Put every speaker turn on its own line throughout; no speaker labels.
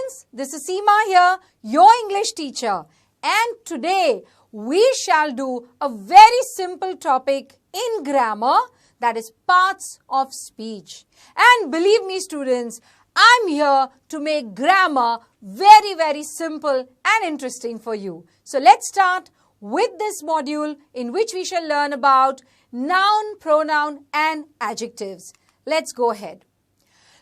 students, this is Seema here, your English teacher, and today we shall do a very simple topic in grammar, that is parts of speech. And believe me students, I'm here to make grammar very, very simple and interesting for you. So let's start with this module in which we shall learn about noun, pronoun and adjectives. Let's go ahead.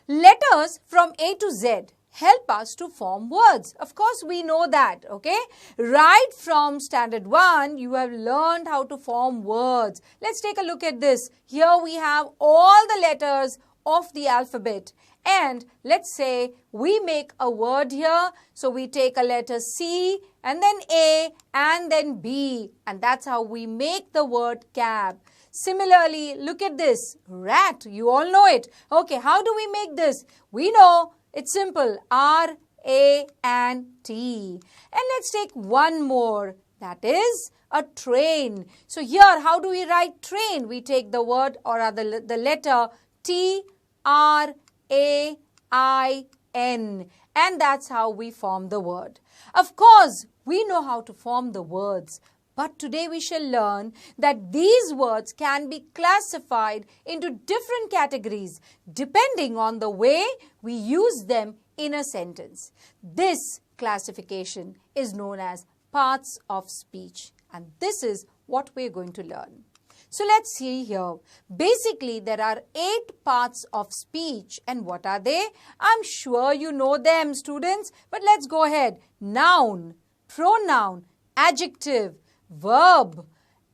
Letters from A to Z help us to form words. Of course, we know that, okay? Right from standard 1, you have learned how to form words. Let's take a look at this. Here we have all the letters of the alphabet. And let's say we make a word here. So we take a letter C and then A and then B. And that's how we make the word cab. Similarly, look at this. Rat. You all know it. Okay, how do we make this? We know it's simple. R, A and T. And let's take one more. That is a train. So here, how do we write train? We take the word or rather the letter T, R, A, I, N. And that's how we form the word. Of course, we know how to form the words. But today we shall learn that these words can be classified into different categories depending on the way we use them in a sentence. This classification is known as parts of speech. And this is what we're going to learn. So let's see here. Basically, there are 8 parts of speech. And what are they? I'm sure you know them, students. But let's go ahead. Noun, pronoun, adjective, verb,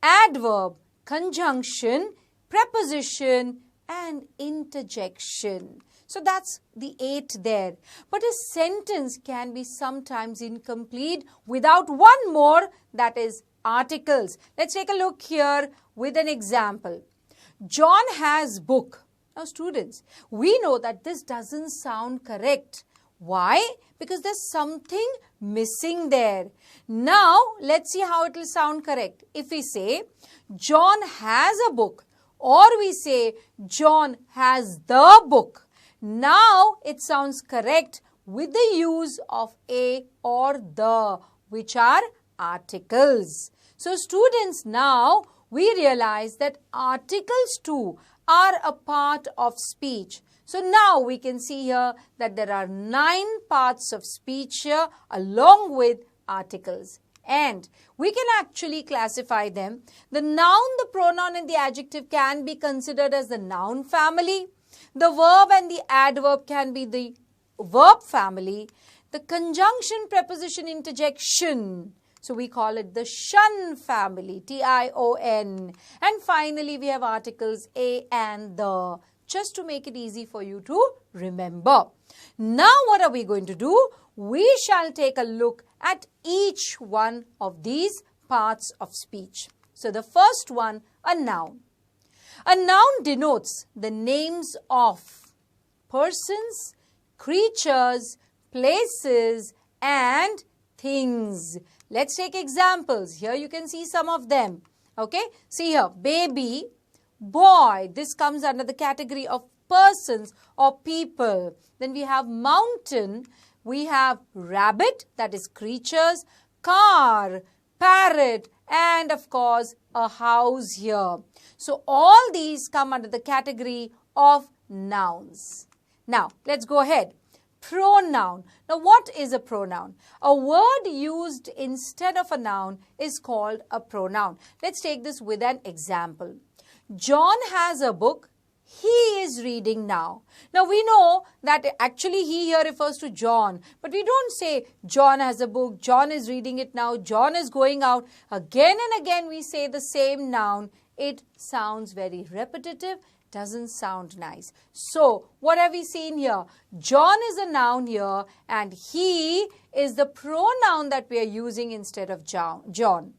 adverb, conjunction, preposition, and interjection. So that's the 8 there. But a sentence can be sometimes incomplete without one more, that is articles. Let's take a look here with an example. John has book. Now students, we know that this doesn't sound correct. Why? Because there's something missing there. Now, let's see how it will sound correct. If we say, John has a book, or we say, John has the book. Now, it sounds correct with the use of a or the, which are articles. So, students, now we realize that articles too are a part of speech. So now we can see here that there are 9 parts of speech here along with articles. And we can actually classify them. The noun, the pronoun and the adjective can be considered as the noun family. The verb and the adverb can be the verb family. The conjunction, preposition, interjection. So we call it the shun family, T-I-O-N. And finally we have articles a and the. Just to make it easy for you to remember. Now what are we going to do? We shall take a look at each one of these parts of speech. So the first one, a noun. A noun denotes the names of persons, creatures, places and things. Let's take examples. Here you can see some of them. Okay, see here, baby, boy, this comes under the category of persons or people. Then we have mountain, we have rabbit, that is creatures, car, parrot, and of course a house here. So all these come under the category of nouns. Now let's go ahead. Pronoun. Now what is a pronoun? A word used instead of a noun is called a pronoun. Let's take this with an example. John has a book. He is reading now. Now we know that actually he here refers to John. But we don't say John has a book. John is reading it now. John is going out. Again and again we say the same noun. It sounds very repetitive. Doesn't sound nice. So what have we seen here? John is a noun here and he is the pronoun that we are using instead of John.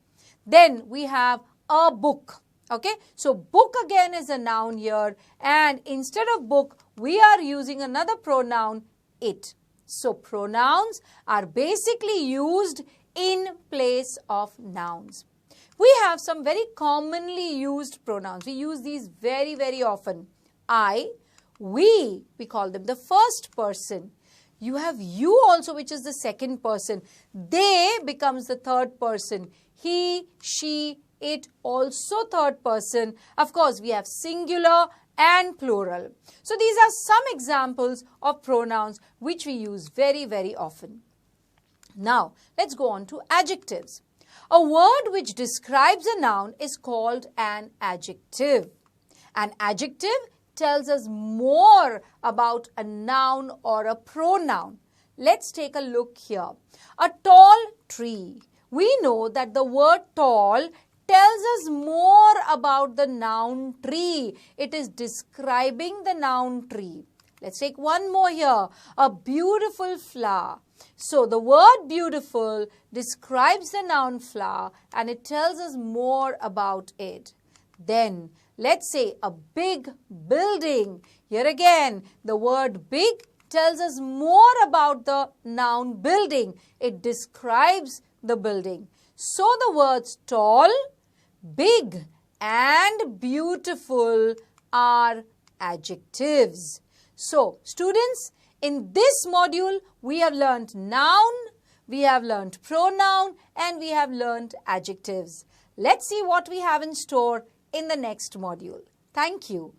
Then we have a book. Okay, so book again is a noun here and instead of book, we are using another pronoun, it. So pronouns are basically used in place of nouns. We have some very commonly used pronouns. We use these very, very often. I, we call them the first person. You have you also, which is the second person. They becomes the third person. He, she, it also third person. Of course, we have singular and plural. So these are some examples of pronouns which we use very, very often. Now, let's go on to adjectives. A word which describes a noun is called an adjective. An adjective tells us more about a noun or a pronoun. Let's take a look here. A tall tree. We know that the word tall tells us more about the noun tree. It is describing the noun tree. Let's take one more here. A beautiful flower. So the word beautiful describes the noun flower and it tells us more about it. Then let's say a big building. Here again, the word big tells us more about the noun building. It describes the building. So the words tall, big and beautiful are adjectives. So students, in this module, we have learned noun, we have learned pronoun and we have learned adjectives. Let's see what we have in store in the next module. Thank you.